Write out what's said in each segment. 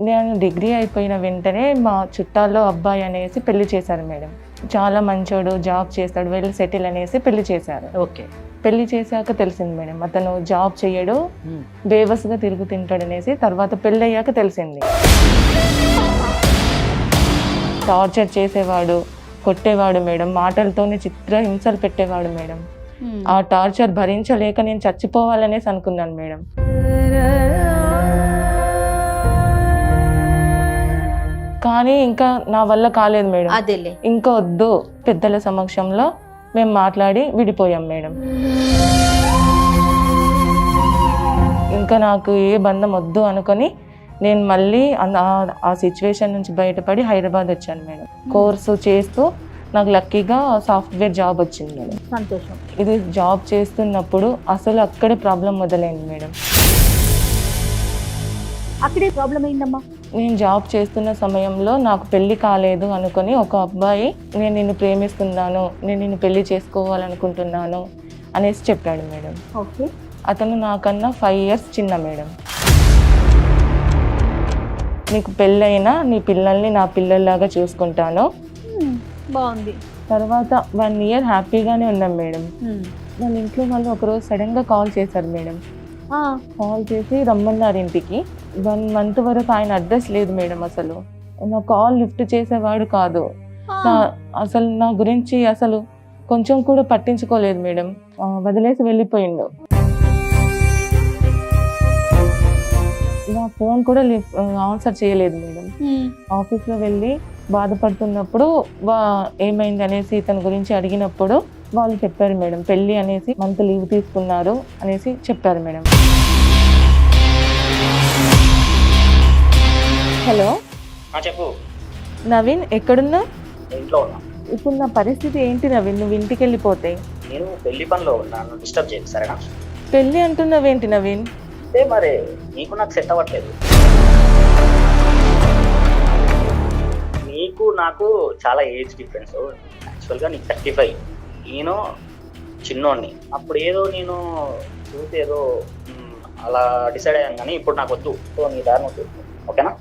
నేను డిగ్రీ అయిపోయిన వెంటనే మా చుట్టాల్లో అబ్బాయి అనేసి పెళ్లి చేశారు మేడం. చాలా మంచోడు, జాబ్ చేస్తాడు, వెల్ సెటిల్ అనేసి పెళ్లి చేశారు. ఓకే. పెళ్లి చేశాక తెలిసింది మేడం అతను జాబ్ చేయడు, బేవస్గా తిరుగుతుంటాడు అనేసి. తర్వాత పెళ్ళి అయ్యాక తెలిసింది. టార్చర్ చేసేవాడు, కొట్టేవాడు మేడం, మాటలతోనే చిత్రహింసలు పెట్టేవాడు మేడం. ఆ టార్చర్ భరించలేక నేను చచ్చిపోవాలనేసి అనుకున్నాను మేడం. కానీ ఇంకా నా వల్ల కాలేదు మేడం. అదేలే, ఇంకా వద్దు, పెద్దల సమక్షంలో మేము మాట్లాడి విడిపోయాం మేడం. ఇంకా నాకు ఏ బంధం వద్దు అనుకొని నేను మళ్ళీ ఆ సిచ్యువేషన్ నుంచి బయటపడి హైదరాబాద్ వచ్చాను మేడం. కోర్సు చేస్తూ నాకు లక్కీగా సాఫ్ట్వేర్ జాబ్ వచ్చింది మేడం. సంతోషం. ఇది జాబ్ చేస్తున్నప్పుడు అసలు అక్కడే ప్రాబ్లం మొదలైంది మేడం. అక్కడే ప్రాబ్లం అయిందమ్మా. నేను జాబ్ చేస్తున్న సమయంలో నాకు పెళ్లి కాలేదు అనుకొని ఒక అబ్బాయి నేను నిన్ను ప్రేమిస్తున్నాను, నేను నిన్ను పెళ్లి చేసుకోవాలనుకుంటున్నాను అనేసి చెప్పాడు మేడం. ఓకే. అతను నాకన్నా 5 years చిన్న మేడం. నీకు పెళ్ళైనా నీ పిల్లల్ని నా పిల్లల్లాగా చూసుకుంటాను. బాగుంది. తర్వాత 1 year హ్యాపీగానే ఉన్నాం మేడం. వాళ్ళ ఇంట్లో వాళ్ళు ఒకరోజు సడన్గా కాల్ చేశారు మేడం. కాల్ చేసి రమ్మన్నారు ఇంటికి. 1 month వరకు ఆయన అడ్రస్ లేదు మేడం. అసలు నా కాల్ లిఫ్ట్ చేసేవాడు కాదు. అసలు నా గురించి అసలు కొంచెం కూడా పట్టించుకోలేదు మేడం. వదిలేసి వెళ్ళిపోయిండు. నా ఫోన్ కూడా ఆన్సర్ చేయలేదు మేడం. ఆఫీస్లో వెళ్ళి బాధపడుతున్నప్పుడు ఏమైంది అనేసి ఇతని గురించి అడిగినప్పుడు వాళ్ళు చెప్పారు మేడం, పెళ్ళి అనేసి మంత్ లీవ్ తీసుకున్నారు అనేసి చెప్పారు మేడం. హలో చెప్పు నవీన్, ఎక్కడున్నా? ఇంట్లో ఉన్నా. ఇప్పుడు నా పరిస్థితి ఏంటి నవీన్? నువ్వు ఇంటికి వెళ్ళిపోతే నేను పెళ్లి పనిలో ఉన్నాను, డిస్టర్బ్ చేయకు సరేనా? పెళ్ళి అంటున్నావేంటి నవీన్? అంటే మరి నీకు నాకు సెట్ అవ్వట్లేదు. నీకు నాకు చాలా ఏజ్ డిఫరెన్స్. యాక్చువల్గా నీకు 35, నేను చిన్నోడిని. అప్పుడు ఏదో నేను చూసి ఏదో అలా డిసైడ్ అయ్యాను, కానీ ఇప్పుడు నాకు వద్దు. సో నీ దారి నువ్వు చూసుకో, ఓకేనా?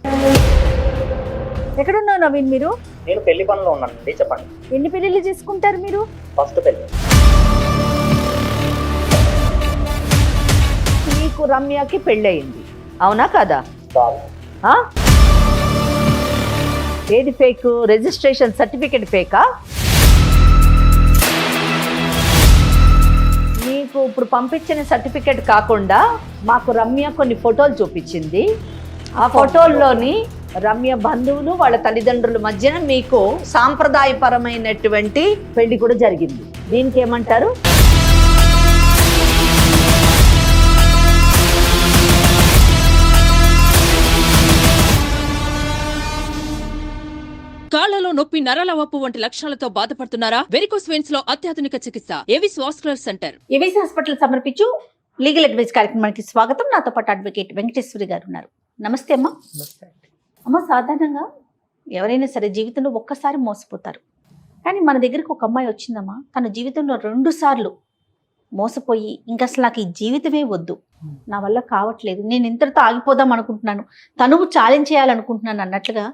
ఎక్కడున్నావు నవీన్ మీరు? నేను పెళ్లి పనిలో ఉన్నానండి. చెప్పండి, ఎన్ని పెళ్ళిళ్ళు చేసుకుంటారు మీరు? ఫస్ట్ పెళ్లి. నీకు రమ్యకి పెళ్ళయింది, అవునా కదా? చాలు. ఏది ఫేక్? Registration certificate ఫేకా? నీకు ఇప్పుడు పంపించిన సర్టిఫికేట్ కాకుండా మాకు రమ్య కొన్ని ఫోటోలు చూపించింది. ఆ ఫోటోల్లోని రమ్య బంధువులు వాళ్ళ తల్లిదండ్రుల మధ్యన మీకు సాంప్రదాయపరమైనటువంటి పెళ్లి కూడా జరిగింది. దీనికి ఏమంటారు? కాళ్లలో నొప్పి, నరాల వాపు వంటి లక్షణాలతో బాధపడుతున్నారా? వెరికోస్ వెయిన్స్ లో అత్యాధునిక చికిత్స Avis vascular centre. Avis hospital సమర్పించు లీగల్ అడ్వైస్ కార్యక్రమానికి స్వాగతం. నాతో పాటు అడ్వకేట్ వెంకటేశ్వరి గారు ఉన్నారు. నమస్తే అమ్మా. అమ్మ, సాధారణంగా ఎవరైనా సరే జీవితంలో ఒక్కసారి మోసపోతారు. కానీ మన దగ్గరకు ఒక అమ్మాయి వచ్చిందమ్మా, తన జీవితంలో 2 సార్లు మోసపోయి ఇంకా అసలు నాకు ఈ జీవితమే వద్దు, నా వల్ల కావట్లేదు, నేను ఇంతటితో ఆగిపోదాం అనుకుంటున్నాను, తనువు ఛాలెంజ్ చేయాలనుకుంటున్నాను అన్నట్లుగా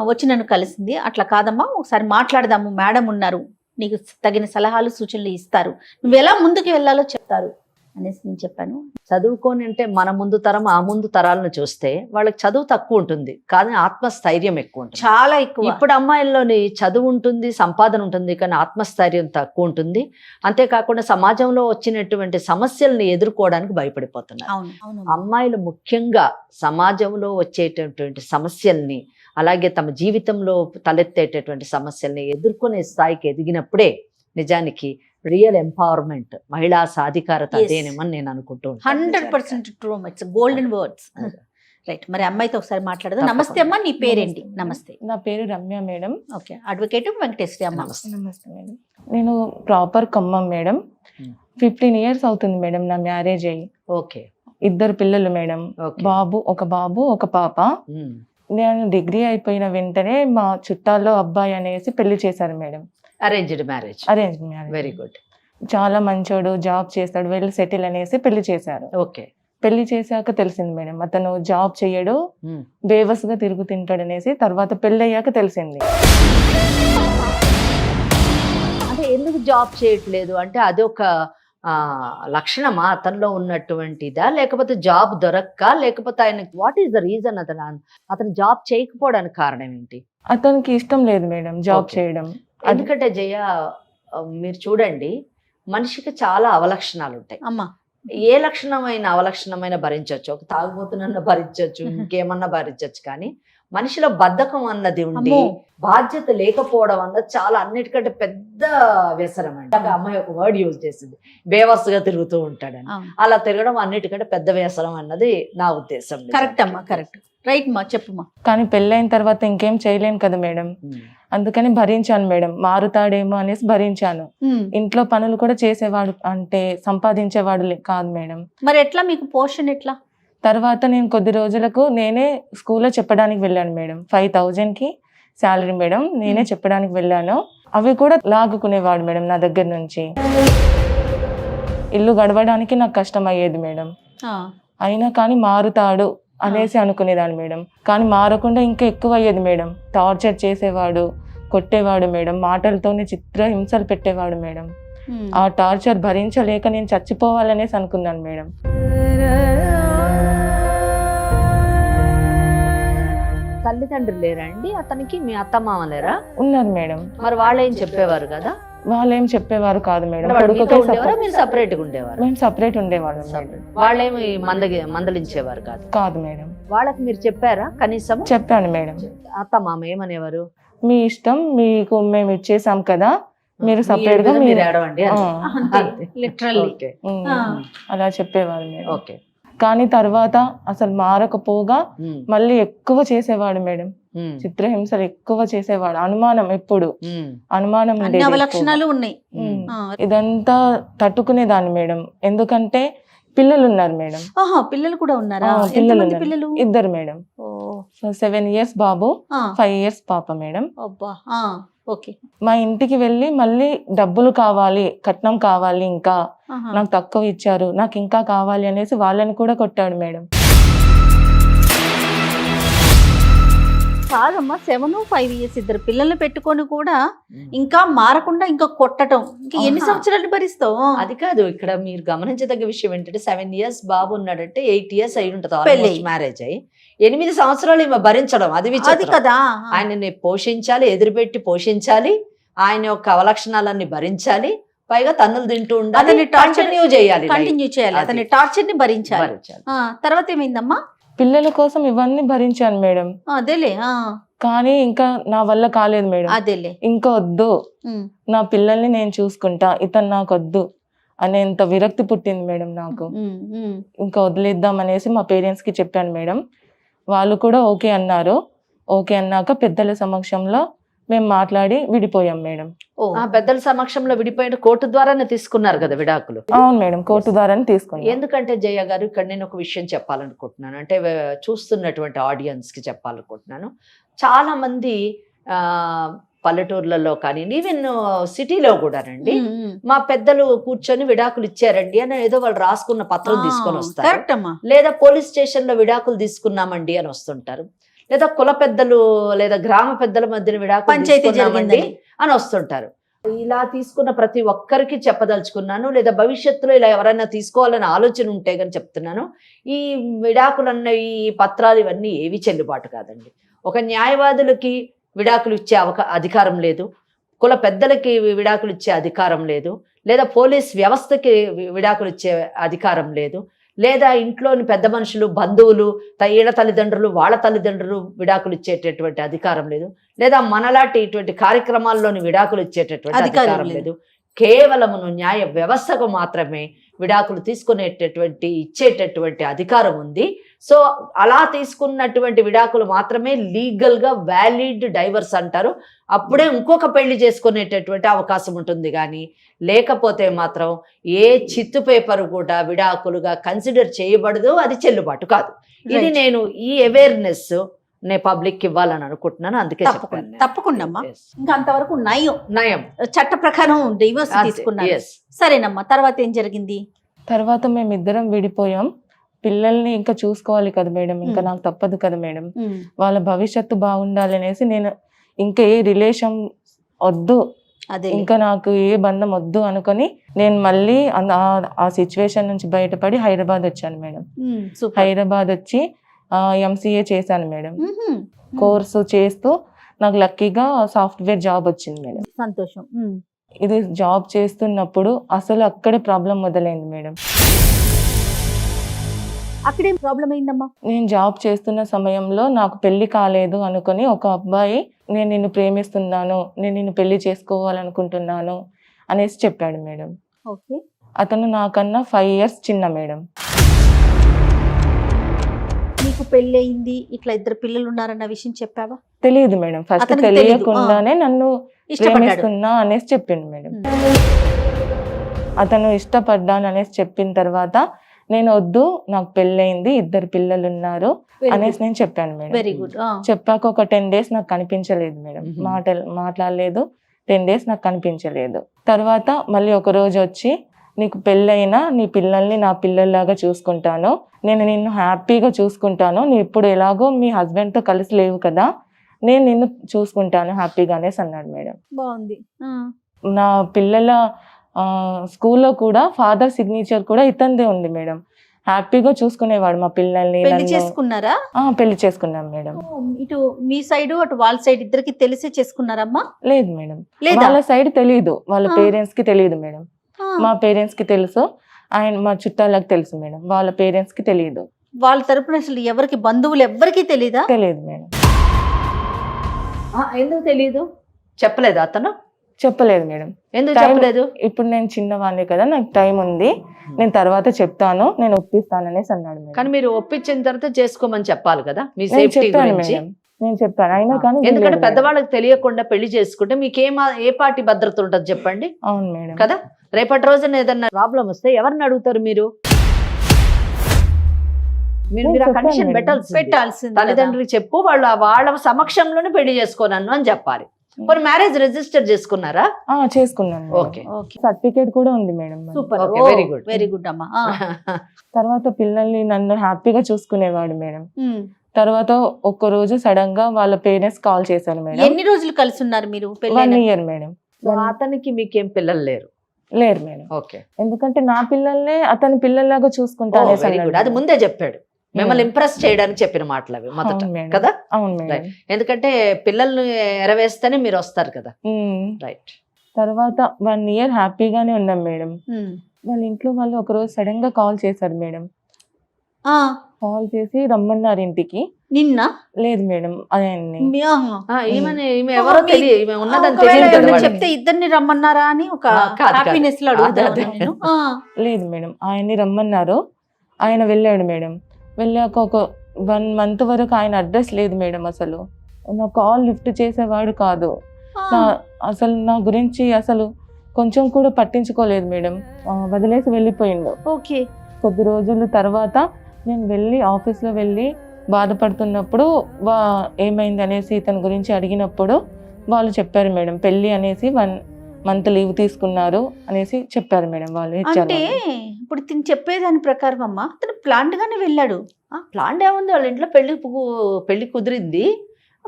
వచ్చి నన్ను కలిసింది. అట్లా కాదమ్మా, ఒకసారి మాట్లాడదాము, మేడం ఉన్నారు, నీకు తగిన సలహాలు సూచనలు ఇస్తారు, నువ్వు ఎలా ముందుకు వెళ్ళాలో చెప్తారు అనేసి నేను చెప్పాను. చదువుకొని అంటే మన ముందు తరం ఆ ముందు తరాలను చూస్తే వాళ్ళకి చదువు తక్కువ ఉంటుంది, కానీ ఆత్మస్థైర్యం ఎక్కువ ఉంటుంది, చాలా ఎక్కువ. ఇప్పుడు అమ్మాయిల్లోని చదువు ఉంటుంది, సంపాదన ఉంటుంది, కానీ ఆత్మస్థైర్యం తక్కువ ఉంటుంది. అంతేకాకుండా సమాజంలో వచ్చినటువంటి సమస్యలను ఎదుర్కోవడానికి భయపడిపోతున్నారు. అమ్మాయిలు ముఖ్యంగా సమాజంలో వచ్చేటటువంటి సమస్యల్ని, అలాగే తమ జీవితంలో తలెత్తేటటువంటి సమస్యల్ని ఎదుర్కొనే స్థాయికి ఎదిగినప్పుడే నిజానికి రియల్ ఎంపవర్మెంట్, మహిళా సాధికారత అదేనేమని నేను అనుకుంటున్నాను. 100% true. It's golden words. Right, మరి అమ్మాయితో ఒకసారి మాట్లాడదాం. నమస్తే అమ్మా, నీ పేరేంటి? నమస్తే. నా పేరు Ramya madam. Okay, advocate Venkateswari అమ్మ. నమస్తే మేడం. నేను ప్రాపర్ ఖమ్మం మేడం. 15 years అవుతుంది మేడం నా మ్యారేజ్ అయ్యి. ఓకే. 2 పిల్లలు మేడం, ఒక బాబు ఒక పాప. నేను డిగ్రీ అయిపోయిన వెంటనే మా చుట్టాల్లో అబ్బాయి అనేసి పెళ్లి చేశారు madam. Arranged marriage. Arrange marriage. Very good. చాలా మంచోడు, జాబ్ చేస్తాడు, వెల్ సెటిల్ అనేసి పెళ్లి చేశారు. ఓకే. పెళ్లి చేశాక తెలిసింది మేడం, అతను జాబ్ చేయడు, ఉమ్. బేవస్గా తిరుగుతుంటాడు అనేసి. తర్వాత పెళ్లి అయ్యాక తెలిసింది. అంటే ఎందుకు జాబ్ చేయట్లేదు అంటే అదొక లక్షణమా అతనిలో ఉన్నటువంటిదా, లేకపోతే జాబ్ దొరక్క, లేకపోతే ఆయన వాట్ ఈస్ ద రీజన్ అతను జాబ్ చేయకపోవడానికి కారణం ఏంటి? అతనికి ఇష్టం లేదు మేడం జాబ్ Okay. చేయడం. ఎందుకంటే జయ మీరు చూడండి, మనిషికి చాలా అవలక్షణాలు ఉంటాయి. అమ్మా ఏ లక్షణమైన అవలక్షణమైన భరించవచ్చు, ఒక తాగుబోతున్నా భరించవచ్చు, ఇంకేమన్నా భరించవచ్చు, కానీ మనిషిలో బద్ధకం అన్నది ఉండి అమ్మో. బాధ్యత లేకపోవడం అన్నది చాలా అన్నిటికంటే పెద్ద వ్యసనం అండి. ఒక అమ్మాయి ఒక వర్డ్ యూజ్ చేసింది, బేవస్గా తిరుగుతూ ఉంటాడని. అవును. అలా తిరగడం అన్నిటికంటే పెద్ద వ్యసనం అన్నది నా ఉద్దేశం. కరెక్ట్ అమ్మా, కరెక్ట్, రైట్ మా చెప్పుమా. కానీ పెళ్ళైన తర్వాత ఇంకేం చేయలేను కదా మేడం, అందుకని భరించాను మేడం. మారుతాడేమో అనేసి భరించాను. ఇంట్లో పనులు కూడా చేసేవాడు, అంటే సంపాదించేవాడు కాదు మేడం. మరి ఎట్లా మీకు పోషణ ఎట్లా? తర్వాత నేను కొద్ది రోజులకు నేనే స్కూల్లో చెప్పడానికి వెళ్ళాను మేడం. 5,000కి శాలరీ మేడం, నేనే చెప్పడానికి వెళ్ళాను. అవి కూడా లాగుకునేవాడు మేడం నా దగ్గర నుంచి. ఇల్లు గడవడానికి నాకు కష్టం అయ్యేది మేడం. అయినా కానీ మారుతాడు అనేసి అనుకునేదాన్ని మేడం. కానీ మారకుండా ఇంకా ఎక్కువ అయ్యేది మేడం. టార్చర్ చేసేవాడు, కొట్టేవాడు మేడం, మాటలతోనే చిత్ర హింసలు పెట్టేవాడు మేడం. ఆ టార్చర్ భరించలేక నేను చచ్చిపోవాలనేసి అనుకున్నాను మేడం. తల్లిదండ్రులు లేరా అండి అతనికి? మీ అత్త మామ లేరా? ఉన్నారు మేడం. మరి వాళ్ళు ఏం చెప్పేవారు కదా? వాళ్ళు ఏం చెప్పేవారు కాదు మేడం. మీరు సపరేట్ గా ఉండేవారు? మేము సపరేట్ ఉండేవాళ్ళం మేడం. వాళ్ళేమి మందలించేవారు కాదు? కాదు మేడం. వాళ్ళకి మీరు చెప్పారా కనీసం? చెప్పాను మేడం. అత్త మామ ఏమనేవారు? మీ ఇష్టం, మీకు మేము ఇచ్చేసాం కదా, మీరు సపరేట్ గా మీరు ఏడవండి లిటరల్లీ అలా చెప్పేవారు మేడం. ఓకే. కానీ తర్వాత అసలు మారకపోగా మళ్ళీ ఎక్కువ చేసేవాడు మేడం. చిత్రహింసలు ఎక్కువ చేసేవాడు. అనుమానం, ఎప్పుడు అనుమానం ఉండేది. అవలక్షణాలు ఉన్నాయి. ఇదంతా తట్టుకునేదాన్ని మేడం, ఎందుకంటే పిల్లలు ఉన్నారు మేడం. పిల్లలు కూడా ఉన్నారా? పిల్లలు ఎంతమంది పిల్లలు? 2 మేడం. 7 years బాబు, 5 years పాప మేడం. ఓకే. మా ఇంటికి వెళ్ళి మళ్ళీ డబ్బులు కావాలి, కట్నం కావాలి, ఇంకా నాకు తక్కువ ఇచ్చారు, నాకు ఇంకా కావాలి అనేసి వాళ్ళని కూడా కొట్టాడు మేడం. కాదమ్మా, 7, 5 years ఇద్దరు పిల్లల్ని పెట్టుకొని కూడా ఇంకా మారకుండా ఇంకా కొట్టడం, ఇంకా ఎన్ని సంవత్సరాలు భరిస్తావు? అది కాదు, ఇక్కడ మీరు గమనించదగ్గ విషయం ఏంటంటే 7 years బాబు ఉన్నాడంటే 8 years అయి ఉంటుంది మ్యారేజ్ అయ్యి. 8 సంవత్సరాలు ఈమె భరించడం అది కదా. ఆయనని పోషించాలి, ఎదురుపెట్టి పోషించాలి, ఆయన యొక్క అవలక్షణాలన్నీ భరించాలి, పైగా తన్నులు తింటూ ఉండాలి, కంటిన్యూ చేయాలి, అతని టార్చర్ ని భరించాలి. తర్వాత ఏమైందమ్మా? పిల్లల కోసం ఇవన్నీ భరించాను మేడం. అదేలే. కానీ ఇంకా నా వల్ల కాలేదు మేడం. అదేలే. ఇంకా వద్దు, నా పిల్లల్ని నేను చూసుకుంటా, ఇతను నాకు వద్దు అనేంత విరక్తి పుట్టింది మేడం నాకు. ఇంకా వదిలేద్దాం అనేసి మా పేరెంట్స్ కి చెప్పాను మేడం. వాళ్ళు కూడా ఓకే అన్నారు. ఓకే అన్నాక పెద్దల సమక్షంలో మేము మాట్లాడి విడిపోయాం మేడం. పెద్దల సమక్షంలో విడిపోయిన కోర్టు ద్వారానే తీసుకున్నారు కదా విడాకులు? అవును మేడం, కోర్టు ద్వారానే తీసుకున్నాం. ఎందుకంటే జయ గారు, ఇక్కడ నేను ఒక విషయం చెప్పాలనుకుంటున్నాను, అంటే చూస్తున్నటువంటి ఆడియన్స్ కి చెప్పాలనుకుంటున్నాను. చాలా మంది పల్లెటూర్లలో కానీ ఈవెన్ సిటీలో కూడానండి, మా పెద్దలు కూర్చొని విడాకులు ఇచ్చారండి అని ఏదో వాళ్ళు రాసుకున్న పత్రం తీసుకొని వస్తారు, లేదా పోలీస్ స్టేషన్ లో విడాకులు తీసుకున్నామండి అని వస్తుంటారు, లేదా కుల పెద్దలు లేదా గ్రామ పెద్దల మధ్యన విడాకులు తీసుకున్నామండి అని వస్తుంటారు. ఇలా తీసుకున్న ప్రతి ఒక్కరికి చెప్పదలుచుకున్నాను, లేదా భవిష్యత్తులో ఇలా ఎవరైనా తీసుకోవాలని ఆలోచన ఉంటే కానీ చెప్తున్నాను, ఈ విడాకులన్న ఈ పత్రాలు ఇవన్నీ ఏవి చెల్లుబాటు కాదండి. ఒక న్యాయవాదులకి విడాకులు ఇచ్చే అధికారం లేదు, కుల పెద్దలకి విడాకులు ఇచ్చే అధికారం లేదు, లేదా పోలీస్ వ్యవస్థకి విడాకులు ఇచ్చే అధికారం లేదు, లేదా ఇంట్లోని పెద్ద మనుషులు, బంధువులు, ఈళ్ళ తల్లిదండ్రులు, వాళ్ళ తల్లిదండ్రులు విడాకులు ఇచ్చేటటువంటి అధికారం లేదు, లేదా మనలాంటి ఇటువంటి కార్యక్రమాల్లోని విడాకులు ఇచ్చేటటువంటి అధికారం లేదు. కేవలమును న్యాయ వ్యవస్థకు మాత్రమే విడాకులు తీసుకునేటటువంటి ఇచ్చేటటువంటి అధికారం ఉంది. సో అలా తీసుకున్నటువంటి విడాకులు మాత్రమే లీగల్ గా వ్యాలిడ్ డైవర్స్ అంటారు. అప్పుడే ఇంకొక పెళ్లి చేసుకునేటటువంటి అవకాశం ఉంటుంది, కానీ లేకపోతే మాత్రం ఏ చిత్తు పేపర్ కూడా విడాకులుగా కన్సిడర్ చేయబడదు, అది చెల్లుబాటు కాదు. ఇది నేను ఈ అవేర్నెస్ నేను పబ్లిక్ ఇవ్వాలని అనుకుంటున్నాను, అందుకే తప్పకుండా ఇంకా అంతవరకు నయం చట్ట ప్రకారం డివోర్స్ తీసుకున్నారు. సరేనమ్మా, తర్వాత ఏం జరిగింది? తర్వాత మేమిద్దరం విడిపోయాం. పిల్లల్ని ఇంకా చూసుకోవాలి కదా మేడం, ఇంకా నాకు తప్పదు కదా మేడం, వాళ్ళ భవిష్యత్తు బాగుండాలి అనేసి నేను ఇంకా ఏ రిలేషన్ వద్దు, అదే ఇంకా నాకు ఏ బంధం వద్దు అనుకొని నేను మళ్ళీ ఆ సిచ్యువేషన్ నుంచి బయటపడి హైదరాబాద్ వచ్చాను మేడం. హైదరాబాద్ వచ్చి ఎంసీఏ చేశాను మేడం. కోర్సు చేస్తూ నాకు లక్కీగా సాఫ్ట్వేర్ జాబ్ వచ్చింది మేడం. సంతోషం. ఇది జాబ్ చేస్తున్నప్పుడు అసలు అక్కడే ప్రాబ్లం మొదలైంది మేడం. అక్కడేం ప్రాబ్లం అయిందమ్మా? నేను జాబ్ చేస్తున్న సమయంలో నాకు పెళ్లి కాలేదు అనుకుని ఒక అబ్బాయి నేను నిన్ను ప్రేమిస్తున్నాను, నేను నిన్ను పెళ్లి చేసుకోవాలనుకుంటున్నాను అనేసి చెప్పాడు మేడం. ఓకే. అతను నాకన్నా 5 years చిన్న మేడం. నీకు పెళ్ళయింది, ఇట్లా 2 పిల్లలు ఉన్నారన్న విషయం చెప్పావా? తెలియదు మేడం, ఫస్ట్ అతనికి తెలీదు. తెలియకుండానే నన్ను ఇష్టపడ్డాడు. ప్రేమిస్తున్నా అనేసి చెప్పిండు మేడం. అతను ఇష్టపడ్డాను అనేసి చెప్పిన తర్వాత నేను వద్దు, నాకు పెళ్ళయింది, 2 పిల్లలు ఉన్నారు అనేసి నేను చెప్పాను మేడం. Very good. చెప్పాక ఒక 10 days నాకు కనిపించలేదు మేడం, మాట్లాడలేదు. 10 days నాకు కనిపించలేదు. తర్వాత మళ్ళీ ఒక రోజు వచ్చి నీకు పెళ్ళైనా నీ పిల్లల్ని నా పిల్లల్లాగా చూసుకుంటాను, నేను నిన్ను హ్యాపీగా చూసుకుంటాను, నువ్వు ఇప్పుడు ఎలాగో మీ హస్బెండ్తో కలిసి లేవు కదా, నేను నిన్ను చూసుకుంటాను హ్యాపీగా అనేసి అన్నాడు మేడం. బాగుంది. నా పిల్లల స్కూల్లో కూడా ఫాదర్ సిగ్నేచర్ కూడా ఇతందే ఉంది మేడం. హ్యాపీగా చూసుకునేవాడు మా పిల్లల్ని. పెళ్లి చేసుకున్నారా? పెళ్లి చేసుకున్నాం మేడం. ఇటు మీ సైడ్ అటు వాళ్ళ సైడ్ ఇద్దరికి తెలిసే చేసుకున్నారమ్మా? లేదు మేడం, లేదా? వాళ్ళ సైడ్ తెలియదు, వాళ్ళ పేరెంట్స్ కి తెలియదు మేడం. మా పేరెంట్స్ కి తెలుసు, ఆయన మా చుట్టాలకు తెలుసు మేడం, వాళ్ళ పేరెంట్స్ కి తెలియదు. వాళ్ళ తరపున అసలు ఎవరికి, బంధువులు ఎవరికి తెలీదా? తెలియదు మేడం. ఎందుకు తెలియదు? చెప్పలేదు అతను? చెప్పలేదు మేడం. ఎందుకు Time- చెప్పలేదు? ఇప్పుడు నేను చిన్నవాడిని కదా, నాకు టైం ఉంది, నేను తర్వాత చెప్తాను, నేను ఒప్పిస్తాను అనేసి అన్నాడు మేడం. కానీ మీరు ఒప్పించిన తర్వాత చేసుకోమని చెప్పాలి కదా మీ నేను సేఫ్టీ చెప్పాను గురించి. మేడం, నేను చెప్పాను అయినా కానీ ఎందుకంటే వినలేదు మేడం. పెద్దవాళ్ళకి తెలియకుండా పెళ్లి చేసుకుంటే మీకు ఏ పార్టీ భద్రత ఉంటుంది చెప్పండి అవును మేడం. కదా. రేపటి రోజున ఏదన్నా ప్రాబ్లం వస్తే ఎవరిని అడుగుతారు మీరు? మీరు నేను ఆ కండిషన్ చెప్పాను పెట్టాల్సింది తల్లిదండ్రులకు చెప్పు, వాళ్ళ సమక్షంలోనే పెళ్లి చేసుకోనన్ను అని చెప్పాలి. మరి మ్యారేజ్ రిజిస్టర్ చేసుకున్నారా? చేసుకున్నాను మేడం. ఓకే. సర్టిఫికేట్ కూడా ఉంది మేడం మరి. Super. Okay, very good. Very good అమ్మా. తర్వాత పిల్లల్ని నన్ను హ్యాపీగా చూసుకునేవాడు మేడం. తర్వాత ఒక్క రోజు సడన్ గా వాళ్ళ పేరెంట్స్ కాల్ చేశారు మేడం. ఎన్ని రోజులు కలిసి ఉన్నారు మీరు? 1 year మేడం. అతనికి మీకేం పిల్లలు లేరు? లేరు మేడం. ఓకే, ఎందుకంటే నా పిల్లల్నే అతని పిల్లల్లాగా చూసుకుంటా అనేసి వెరీ గుడ్. అన్నాడు అది ముందే చెప్పాడు, మిమ్మల్ని ఇంప్రెస్ చేయడానికి చెప్పిన మాటలు అవి మొదట అవును మేడం. కదా. అవును మేడం. Right. ఎందుకంటే పిల్లల్ని ఎరవేస్తేనే మీరు వస్తారు కదా. రైట్. తర్వాత 1 year హ్యాపీగానే ఉన్నాం మేడం. వాళ్ళ ఇంట్లో వాళ్ళు ఒక రోజు సడన్ గా కాల్ చేశారు మేడం. కాల్ చేసి రమ్మన్నారు ఇంటికి. నిన్న లేదు మేడం, ఆయన్ని. ఈమె ఎవరో తెలియదు, ఈమె ఉన్నదని తెలియదు కదా వాళ్ళకి. చెప్తే ఇద్దరిని రమ్మన్నారా అని ఒక కాదు. హ్యాపీనెస్ లో అదే. అడుగుతాను నేను. లేదు మేడం, ఆయన్ని రమ్మన్నారు, ఆయన వెళ్ళాడు మేడం. వెళ్ళాక ఒక 1 month వరకు ఆయన అడ్రస్ లేదు మేడం. అసలు నా కాల్ లిఫ్ట్ చేసేవాడు కాదు. అసలు నా గురించి అసలు కొంచెం కూడా పట్టించుకోలేదు మేడం. వదిలేసి వెళ్ళిపోయిండు. ఓకే. కొద్ది రోజుల తర్వాత నేను వెళ్ళి ఆఫీస్లో వెళ్ళి బాధపడుతున్నప్పుడు ఏమైంది అనేసి ఇతని గురించి అడిగినప్పుడు వాళ్ళు చెప్పారు మేడం, పెళ్ళి అనేసి 1 month లీవ్ తీసుకున్నారు అనేసి చెప్పారు మేడం. వాళ్ళు ఇచ్చారు. అంటే ఇప్పుడు తిని చెప్పేదాని ప్రకారం అమ్మా అతను ప్లాంట్ గానే వెళ్ళాడు. ప్లాన్ ఏముంది, వాళ్ళ ఇంట్లో పెళ్లి కుదిరింది,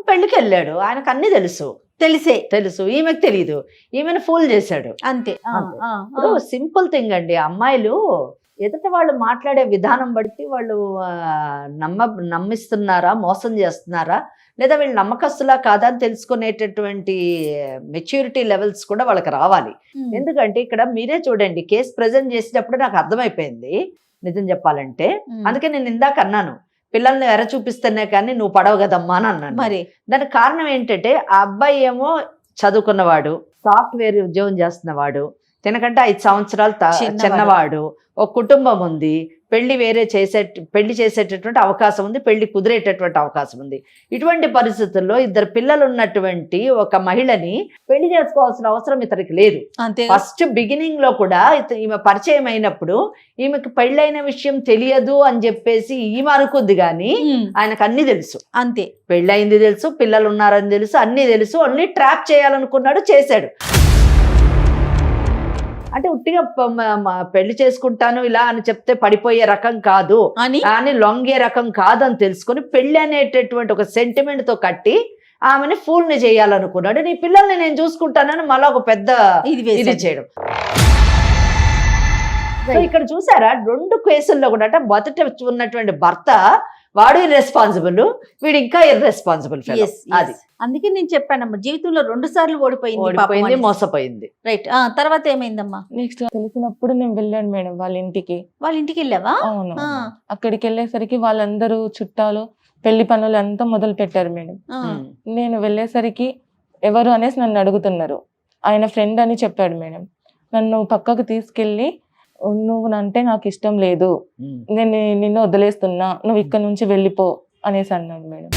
పెళ్లికి వెళ్ళాడు. ఆయనకు అన్ని తెలుసు, ఈమెకు తెలియదు, ఈమెను ఫూల్ చేశాడు అంతే. ఇప్పుడు సింపుల్ థింగ్ అండి, అమ్మాయిలు ఎదుట వాళ్ళు మాట్లాడే విధానం బట్టి వాళ్ళు నమ్మిస్తున్నారా, మోసం చేస్తున్నారా, లేదా వీళ్ళు నమ్మకస్తులా కాదా అని తెలుసుకునేటటువంటి మెచ్యూరిటీ లెవెల్స్ కూడా వాళ్ళకి రావాలి. ఎందుకంటే ఇక్కడ మీరే చూడండి, కేసు ప్రజెంట్ చేసేటప్పుడు నాకు అర్థమైపోయింది నిజం చెప్పాలంటే. అందుకే నేను ఇందాక అన్నాను, పిల్లల్ని ఎర చూపిస్తేనే కానీ నువ్వు పడవు కదమ్మా అని అన్నాను. మరి దానికి కారణం ఏంటంటే ఆ అబ్బాయి ఏమో చదువుకున్నవాడు, సాఫ్ట్వేర్ ఉద్యోగం చేస్తున్నవాడు, తినకంటే 5 సంవత్సరాలు చిన్నవాడు, ఒక కుటుంబం ఉంది, పెళ్లి చేసేటటువంటి అవకాశం ఉంది, పెళ్లి కుదిరేటటువంటి అవకాశం ఉంది. ఇటువంటి పరిస్థితుల్లో 2 పిల్లలు ఉన్నటువంటి ఒక మహిళని పెళ్లి చేసుకోవాల్సిన అవసరం ఇతనికి లేదు. ఫస్ట్ బిగినింగ్ లో కూడా ఈమె పరిచయం అయినప్పుడు ఈమెకు పెళ్ళైన విషయం తెలియదు అని చెప్పేసి ఈమె అనుకుంది, కానీ ఆయనకు అన్ని తెలుసు. అంతే, పెళ్ళయింది తెలుసు, పిల్లలు ఉన్నారని తెలుసు, అన్ని తెలుసు. ఓన్లీ ట్రాప్ చేయాలనుకున్నాడు, చేశాడు. అంటే ఉట్టిగా పెళ్లి చేసుకుంటాను ఇలా అని చెప్తే పడిపోయే రకం కాదు అని లొంగే రకం కాదు అని తెలుసుకొని పెళ్లి అనేటటువంటి ఒక సెంటిమెంట్ తో కట్టి ఆమెని ఫూల్ని చేయాలనుకున్నాడు. నీ పిల్లల్ని నేను చూసుకుంటానని మళ్ళీ ఒక పెద్ద ఇది చేయడం. సో ఇక్కడ చూసారా 2 కేసుల్లో కూడా అంటే మొదట ఉన్నటువంటి భర్త వాడు ఇర్రెస్పాన్సిబుల్, వీడు ఇంకా ఇర్రెస్పాన్సిబుల్. అది అందుకే నేను చెప్పానమ్మా, జీవితంలో 2 సార్లు ఓడిపోయింది, మోసపోయింది. రైట్. తర్వాత ఏమైందమ్మా? నెక్స్ట్ తెలిసినప్పుడు నేను వెళ్ళాను మేడం వాళ్ళ ఇంటికి. వాళ్ళ ఇంటికి వెళ్ళావా? అవును. అక్కడికి వెళ్ళేసరికి వాళ్ళందరూ చుట్టాలు పెళ్లి పనులు అంతా మొదలు పెట్టారు మేడం. నేను వెళ్ళేసరికి ఎవరు అనేసి నన్ను అడుగుతున్నారు. ఆయన ఫ్రెండ్ అని చెప్పాడు మేడం. నన్ను పక్కకు తీసుకెళ్ళి నువ్వు అంటే నాకు ఇష్టం లేదు, నేను నిన్ను వదిలేస్తున్నా, నువ్వు ఇక్కడ నుంచి వెళ్ళిపో అనేసి అన్నాడు మేడం.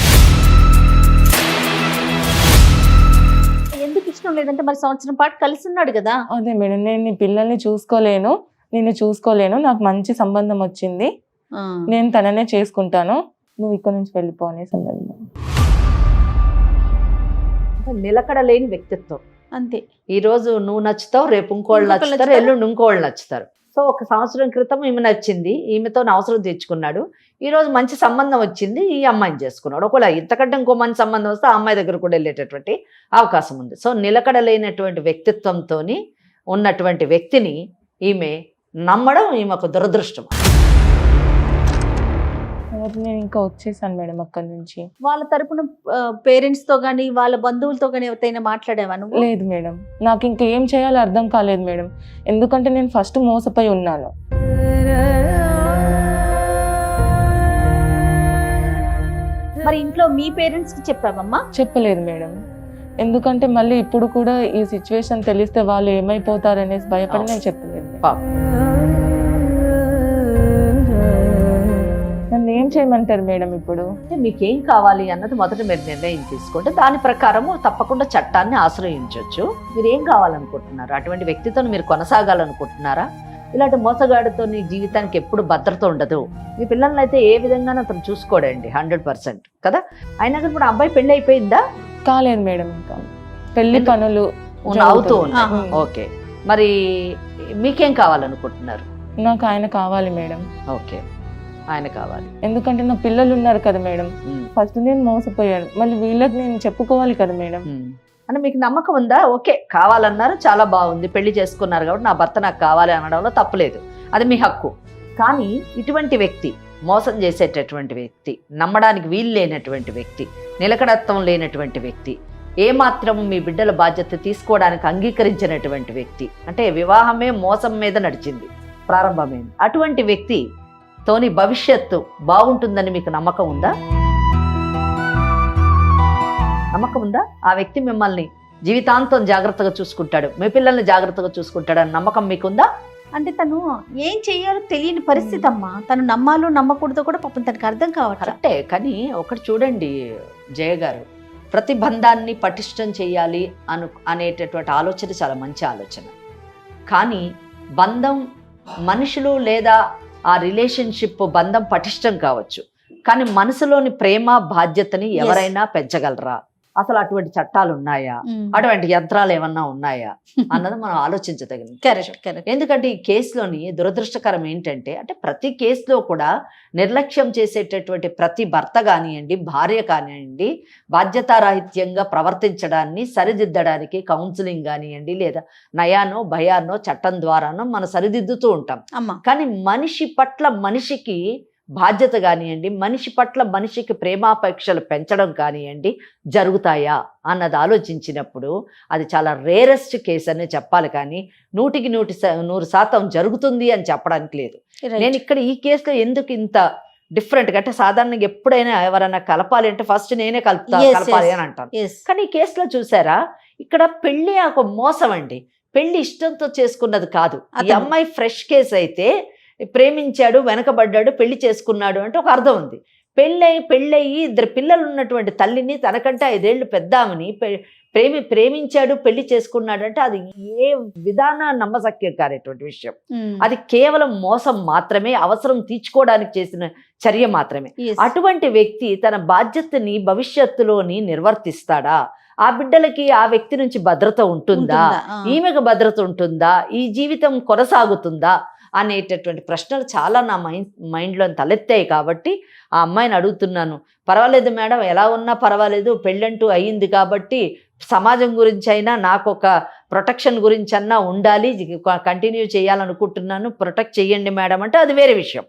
ఎందుకు ఇష్టం లేదంటే మరి సంవత్సరం పాటు కలిసి ఉన్నాడు కదా. అదే మేడం, నేను నీ పిల్లల్ని చూసుకోలేను, నిన్ను చూసుకోలేను, నాకు మంచి సంబంధం వచ్చింది, నేను తననే చేసుకుంటాను, నువ్వు ఇక్కడ నుంచి వెళ్ళిపో అనేసి అన్నాడు మేడం. నిలకడ లేని వ్యక్తిత్వం అంతే. ఈ రోజు నువ్వు నచ్చుతావు, రేపు ఇంకోళ్ళు నచ్చుతారు, ఎల్లుండి ఇంకోళ్ళు నచ్చుతారు. సో 1 సంవత్సరం క్రితం ఈమె నచ్చింది, ఈమెతో అవసరం తెచ్చుకున్నాడు, ఈ రోజు మంచి సంబంధం వచ్చింది, ఈ అమ్మాయిని చేసుకున్నాడు. ఒకవేళ ఇంతకంటే ఇంకో మంచి సంబంధం వస్తే ఆ అమ్మాయి దగ్గర కూడా వెళ్ళేటటువంటి అవకాశం ఉంది. సో నిలకడ లేనటువంటి వ్యక్తిత్వంతో ఉన్నటువంటి వ్యక్తిని ఈమె నమ్మడం ఈమెకు దురదృష్టం. నేను ఇంకా వచ్చేసాను మేడం అక్కడి నుంచి. వాళ్ళ తరపున పేరెంట్స్ తో గానీ వాళ్ళ బంధువులతో గానీ ఎవరైనా మాట్లాడేవా నువ్వు? లేదు మేడం, నాకు ఇంకా ఏం చేయాలో అర్థం కాలేదు మేడం. ఎందుకంటే నేను ఫస్ట్ మోసపోయి ఉన్నాను. మరి ఇంట్లో మీ పేరెంట్స్ కి చెప్పావమ్మా? చెప్పలేదు మేడం, ఎందుకంటే మళ్ళీ ఇప్పుడు కూడా ఈ సిచ్యువేషన్ తెలిస్తే వాళ్ళు ఏమైపోతారనేసి భయపడి నేను చెప్పలేదు. నన్ను ఏం చేయమంటారు మేడం ఇప్పుడు? మీకేం కావాలి అన్నది మొదట మీరు నిర్ణయం తీసుకుంటే దాని ప్రకారము తప్పకుండా చట్టాన్ని ఆశ్రయించవచ్చు. మీరు ఏం కావాలనుకుంటున్నారు? అటువంటి వ్యక్తితో మీరు కొనసాగాలనుకుంటున్నారా? ఇలాంటి మోసగాడితో నీ జీవితానికి ఎప్పుడు భద్రత ఉండదు. మీ పిల్లల్ని అయితే ఏ విధంగా అతను చూసుకోడండి 100% కదా. అయినా కానీ ఇప్పుడు అబ్బాయి పెళ్లి అయిపోయిందా? కాలేదు మేడం, ఇంకా పెళ్లి పనులు అవుతూ ఉన్నాయి. ఓకే, మరి మీకేం కావాలనుకుంటున్నారు? నాకు ఆయన కావాలి మేడం. ఓకే, ఆయన కావాలి. ఎందుకంటే నా పిల్లలు ఉన్నారు కదా మేడం. ఫస్ట్ నేను మోసపోయాను, మళ్ళీ వీళ్ళకి నేను చెప్పుకోవాలి కదా మేడం. అంటే మీకు నమ్మకం ఉందా? ఓకే, కావాలన్నారు, చాలా బాగుంది, పెళ్లి చేసుకున్నారు కాబట్టి నా భర్త నాకు కావాలి అనడంలో తప్పులేదు, అది మీ హక్కు. కానీ ఇటువంటి వ్యక్తి, మోసం చేసేటటువంటి వ్యక్తి, నమ్మడానికి వీలు లేనటువంటి వ్యక్తి, నిలకడత్వం లేనటువంటి వ్యక్తి, ఏమాత్రం మీ బిడ్డల బాధ్యత తీసుకోవడానికి అంగీకరించినటువంటి వ్యక్తి, అంటే వివాహమే మోసం మీద నడిచింది, ప్రారంభమైంది. అటువంటి వ్యక్తి తోని భవిష్యత్తు బాగుంటుందని మీకు నమ్మకం ఉందా? నమ్మకం ఉందా? ఆ వ్యక్తి మిమ్మల్ని జీవితాంతం జాగ్రత్తగా చూసుకుంటాడు, మీ పిల్లల్ని జాగ్రత్తగా చూసుకుంటాడు అని నమ్మకం మీకుందా? అంటే తను ఏం చెయ్యాలో తెలియని పరిస్థితి అమ్మా. తను నమ్మాలో నమ్మకూడదో కూడా పాపం తనకు అర్థం కావట్లేదు. కరెక్టే, కానీ ఒకటి చూడండి జయ గారు, ప్రతి బంధాన్ని పటిష్టం చేయాలి అనేటటువంటి ఆలోచన చాలా మంచి ఆలోచన. కానీ బంధం, మనుషులు లేదా ఆ రిలేషన్షిప్ బంధం పటిష్టం కావచ్చు, కానీ మనసులోని ప్రేమ బాధ్యతని ఎవరైనా పెంచగలరా? అసలు అటువంటి చట్టాలు ఉన్నాయా? అటువంటి యంత్రాలు ఏమన్నా ఉన్నాయా అన్నది మనం ఆలోచించదగినది. కరెక్ట్. ఎందుకంటే ఈ కేసులోని దురదృష్టకరం ఏంటంటే, అంటే ప్రతి కేసులో కూడా నిర్లక్ష్యం చేసేటటువంటి ప్రతి భర్త కానివ్వండి, భార్య కానివ్వండి, బాధ్యతారాహిత్యంగా ప్రవర్తించడాన్ని సరిదిద్దడానికి కౌన్సిలింగ్ కానివ్వండి, లేదా నయానో భయానో చట్టం ద్వారానో మనం సరిదిద్దుతూ ఉంటాం. కానీ మనిషి పట్ల మనిషికి బాధ్యత కానివ్వండి, మనిషి పట్ల మనిషికి ప్రేమాపేక్షలు పెంచడం కానివ్వండి జరుగుతాయా అన్నది ఆలోచించినప్పుడు అది చాలా రేరెస్ట్ కేసు అనే చెప్పాలి. కానీ 100% జరుగుతుంది అని చెప్పడానికి లేదు. నేను ఇక్కడ ఈ కేసులో ఎందుకు ఇంత డిఫరెంట్గా అంటే, సాధారణంగా ఎప్పుడైనా ఎవరైనా కలపాలి అంటే ఫస్ట్ నేనే కలపాలి అని అంటాను. కానీ ఈ కేసులో చూసారా, ఇక్కడ పెళ్లి ఒక మోసం అండి. పెళ్లి ఇష్టంతో చేసుకున్నది కాదు. ఈ అమ్మాయి ఫ్రెష్ కేసు అయితే ప్రేమించాడు, వెనకబడ్డాడు, పెళ్లి చేసుకున్నాడు అంటే ఒక అర్థం ఉంది. పెళ్ళయి 2 పిల్లలు ఉన్నటువంటి తల్లిని, తనకంటే 5 ఏళ్ళు పెద్దామని ప్రేమించాడు, పెళ్లి చేసుకున్నాడు అంటే అది ఏ విధాన నమ్మశక్యం కానటువంటి విషయం. అది కేవలం మోసం మాత్రమే, అవసరం తీర్చుకోవడానికి చేసిన చర్య మాత్రమే. అటువంటి వ్యక్తి తన బాధ్యతని భవిష్యత్తులోని నిర్వర్తిస్తాడా ఆ బిడ్డలకి ఆ వ్యక్తి నుంచి భద్రత ఉంటుందా, ఈమెకు భద్రత ఉంటుందా, ఈ జీవితం కొనసాగుతుందా అనేటటువంటి ప్రశ్నలు చాలా నా మైండ్లో తలెత్తాయి. కాబట్టి ఆ అమ్మాయిని అడుగుతున్నాను, పర్వాలేదు మేడం, ఎలా ఉన్నా పర్వాలేదు, పెళ్ళంటూ అయ్యింది కాబట్టి సమాజం గురించి అయినా నాకు ఒక ప్రొటెక్షన్ గురించి అన్నా ఉండాలి, కంటిన్యూ చేయాలనుకుంటున్నాను, ప్రొటెక్ట్ చేయండి మేడం అంటే అది వేరే విషయం.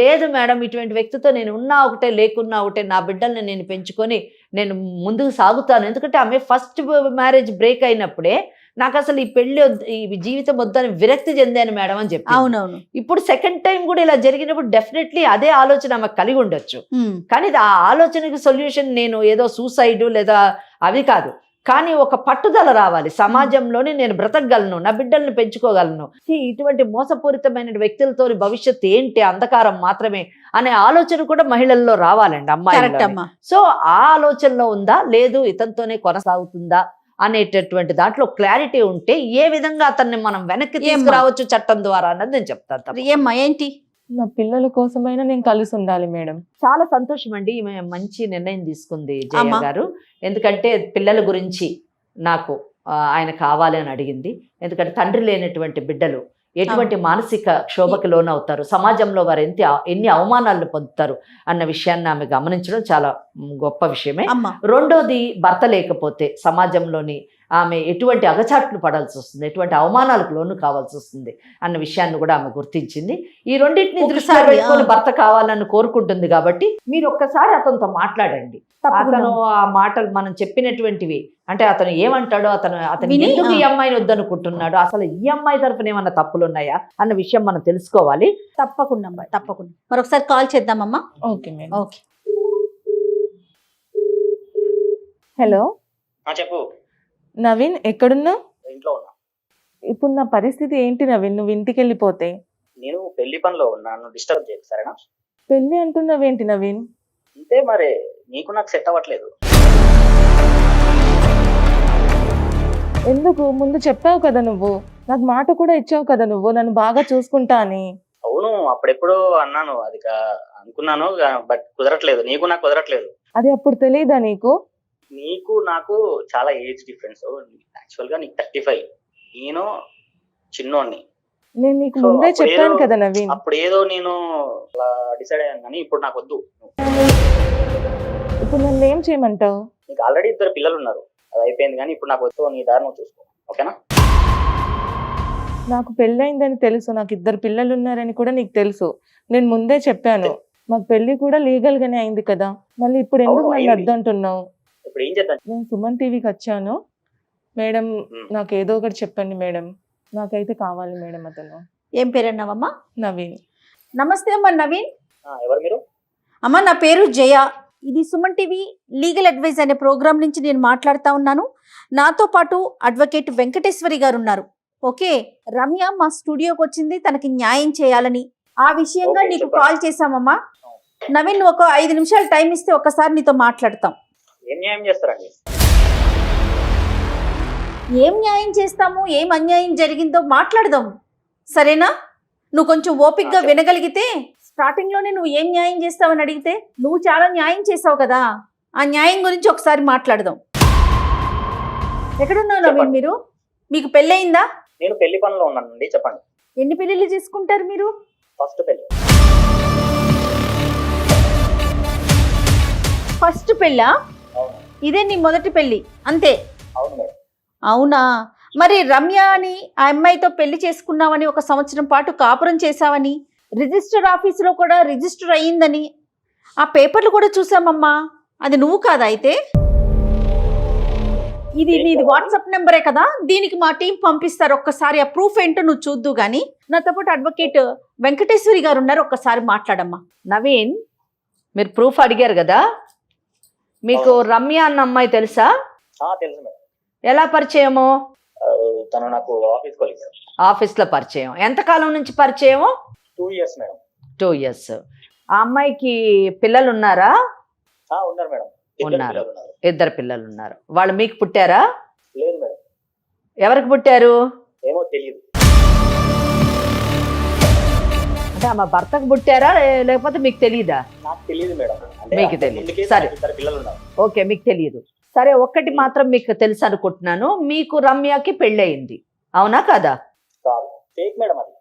లేదు మేడం, ఇటువంటి వ్యక్తితో నేను ఉన్నా ఒకటే లేకున్నా ఒకటే, నా బిడ్డల్ని నేను పెంచుకొని నేను ముందుకు సాగుతాను. ఎందుకంటే ఆమె ఫస్ట్ మ్యారేజ్ బ్రేక్ అయినప్పుడే నాకు అసలు ఈ పెళ్లి ఈ జీవితం వద్దని విరక్తి చెందాను మేడం అని చెప్పి. అవునవును. ఇప్పుడు సెకండ్ టైం కూడా ఇలా జరిగినప్పుడు డెఫినెట్లీ అదే ఆలోచన ఆమెకు కలిగి ఉండొచ్చు. కానీ ఆ ఆలోచనకి సొల్యూషన్ నేను ఏదో సూసైడ్ లేదా అవి కాదు, కానీ ఒక పట్టుదల రావాలి. సమాజంలోనే నేను బ్రతకగలను, నా బిడ్డల్ని పెంచుకోగలను, ఇటువంటి మోసపూరితమైన వ్యక్తులతో భవిష్యత్తు ఏంటి, అంధకారం మాత్రమే అనే ఆలోచన కూడా మహిళల్లో రావాలండి, అమ్మాయి. సో ఆ ఆలోచనలో ఉందా, లేదు ఇతనితోనే కొనసాగుతుందా అనేటటువంటి దాంట్లో క్లారిటీ ఉంటే ఏ విధంగా అతన్ని మనం వెనక్కి తీసుకురావచ్చు చట్టం ద్వారా అన్నది నేను చెప్తాను. ఏమ్మా ఏంటి? నా పిల్లల కోసమైనా నేను కలిసి ఉండాలి మేడం. చాలా సంతోషం అండి, ఈమె మంచి నిర్ణయం తీసుకుంది జయ గారు. ఎందుకంటే పిల్లల గురించి నాకు ఆయన కావాలి అని అడిగింది. ఎందుకంటే తండ్రి లేనటువంటి బిడ్డలు ఎటువంటి మానసిక క్షోభకి లోనవుతారు, సమాజంలో వారు ఎన్ని అవమానాలను పొందుతారు అన్న విషయాన్ని ఆమె గమనించడం చాలా గొప్ప విషయమే. రెండోది, భర్త లేకపోతే సమాజంలోని ఆమె ఎటువంటి అగచాట్లు పడాల్సి వస్తుంది, ఎటువంటి అవమానాలకు లోను కావాల్సి వస్తుంది అన్న విషయాన్ని కూడా ఆమె గుర్తించింది. ఈ రెండింటిని దృష్టిలో పెట్టుకొని భర్త కావాలని కోరుకుంటుంది. కాబట్టి మీరు ఒక్కసారి అతనితో మాట్లాడండి. అతను ఆ మాటలు మనం చెప్పినటువంటివి అంటే అతను ఏమంటాడో, అతను ఎందుకు ఈ అమ్మాయిని వద్దనుకుంటున్నాడు, అసలు ఈ అమ్మాయి తరఫున ఏమన్నా తప్పులు ఉన్నాయా అన్న విషయం మనం తెలుసుకోవాలి. తప్పకుండా మరొకసారి కాల్ చేద్దామమ్మా. Okay madam. ఓకే. హలో చెప్పు నవీన్, ఎక్కడున్నావు? ఇంట్లో ఉన్నా. ఇప్పుడు నా పరిస్థితి ఏంటి నవీన్? నువ్వు ఇంటికి వెళ్ళిపోతే నేను పెళ్లి పనిలో ఉన్నాను, డిస్టర్బ్ చేయకు సరేనా? పెళ్లి అంటున్నావేంటి నవీన్? అంతే మరి, నీకు నాకు సెట్ అవ్వట్లేదు. ఎందుకు? ముందు చెప్పావు కదా నువ్వు, నాకు మాట కూడా ఇచ్చావు కదా నువ్వు, నన్ను బాగా చూసుకుంటా అని. అవును, అప్పుడెప్పుడు అన్నాను, అది అనుకున్నాను, బట్ కుదరట్లేదు. నీకు నాకు కుదరట్లేదు. అది అప్పుడు తెలియదా నీకు? నీకు నాకు చాలా ఏజ్ డిఫరెన్స్. యాక్చువల్ గా నీకు 35, నేను చిన్నోడిని. నేను నీకు ముందే చెప్పాను కదా నవీన్. అప్పుడు ఏదో నేను అలా డిసైడ్ అయ్యాను, కానీ ఇప్పుడు నాకు వద్దు. ఇప్పుడు నన్ను ఏం చేయమంటావు? నీకు ఆల్రెడీ 2 పిల్లలు ఉన్నారు, అది అయిపోయింది. కానీ ఇప్పుడు నాకు వద్దు, నీ దారి నువ్వు చూసుకో, ఓకేనా? నాకు పెళ్ళయిందని తెలుసు, నాకు 2 పిల్లలు ఉన్నారని కూడా నీకు తెలుసు. నేను ముందే చెప్పాను, మాకు పెళ్లి కూడా లీగల్ గానే అయింది కదా, మళ్ళీ ఇప్పుడు ఎందుకు నన్ను వద్దంటున్నావు? ఇప్పుడు ఏం చేద్దాం? నేను సుమన్ టీవీకి వచ్చాను మేడం, నాకు ఏదో ఒకటి చెప్పండి మేడం, నాకైతే కావాలి మేడం అతను. ఏం పేరు అన్నావమ్మా? నవీన్. నమస్తే అమ్మా నవీన్. ఎవరు మీరు? అమ్మా నా పేరు జయ, ఇది సుమన్ టీవీ లీగల్ అడ్వైజ్ అనే ప్రోగ్రామ్ నుంచి నేను మాట్లాడుతూ ఉన్నాను. నాతో పాటు అడ్వకేట్ వెంకటేశ్వరి గారు ఉన్నారు. ఓకే, రమ్య మా స్టూడియోకి వచ్చింది తనకి న్యాయం చేయాలని, ఆ విషయంగా నీకు కాల్ చేశామమ్మా. నవీన్, నువ్వు ఒక 5 నిమిషాలు టైం ఇస్తే ఒక్కసారి నీతో మాట్లాడతాం. ఏం న్యాయం చేస్తారండి? ఏం న్యాయం చేస్తాము, ఏం అన్యాయం జరిగిందో మాట్లాడదాం, సరేనా? నువ్వు కొంచెం ఓపిక్గా వినగలిగితే, స్టార్టింగ్ లోనే నువ్వు ఏం న్యాయం చేస్తావని అడిగితే నువ్వు చాలా న్యాయం చేసావు కదా, ఆ న్యాయం గురించి ఒకసారి మాట్లాడదాం. ఎక్కడున్నావు నవీన్ మీరు? మీకు పెళ్ళయిందా? నేను పెళ్లి పనిలో ఉన్నానండి, చెప్పండి. ఎన్ని పెళ్లిళ్ళు చేసుకుంటారు మీరు? ఫస్ట్ పెళ్లి. ఫస్ట్ పెళ్ళా? ఇదే నీ మొదటి పెళ్లి అంతే? అవును మేడం. అవునా? మరి రమ్య అని ఆ అమ్మాయితో పెళ్లి చేసుకున్నావని, 1 సంవత్సరం పాటు కాపురం చేసావని, రిజిస్టర్ ఆఫీసులో కూడా రిజిస్టర్ అయ్యిందని ఆ పేపర్లు కూడా చూసామమ్మా. అది నువ్వు కాదా అయితే? ఇది నీది వాట్సాప్ నెంబరే కదా, దీనికి మా టీం పంపిస్తారు. ఒక్కసారి ఆ ప్రూఫ్ ఏంటో నువ్వు చూద్దు గానీ. నాతో పాటు అడ్వకేట్ వెంకటేశ్వరి గారు ఉన్నారు, ఒక్కసారి మాట్లాడమ్మా. నవీన్, మీరు ప్రూఫ్ అడిగారు కదా, మీకు రమ్య అన్న అమ్మాయి తెలుసా? తెలుసు మేడం. ఎలా పరిచయము? తను నాకు ఆఫీస్ కొలీగ్. ఆఫీస్లో పరిచయం. ఎంతకాలం నుంచి పరిచయము? 2 years మేడం. 2 years. ఆ అమ్మాయికి పిల్లలు ఉన్నారా? ఉన్నారు మేడం. ఉన్నారు, 2 పిల్లలు ఉన్నారు. వాళ్ళు మీకు పుట్టారా? లేదు మేడం. ఎవరికి పుట్టారు? ఏమో తెలియదు. అంటే ఆమె భర్తకు పుట్టారా లేకపోతే మీకు తెలియదా? నాకు తెలియదు మేడం. మీకు తెలియదు. సరే, పిల్లలు ఉన్నారు. ఓకే, మీకు తెలియదు. సరే, ఒక్కటి మాత్రం మీకు తెలుసు అనుకుంటున్నాను, మీకు రమ్యకి పెళ్ళయింది, అవునా కదా? కాదు, ఫేక్ మేడం అది.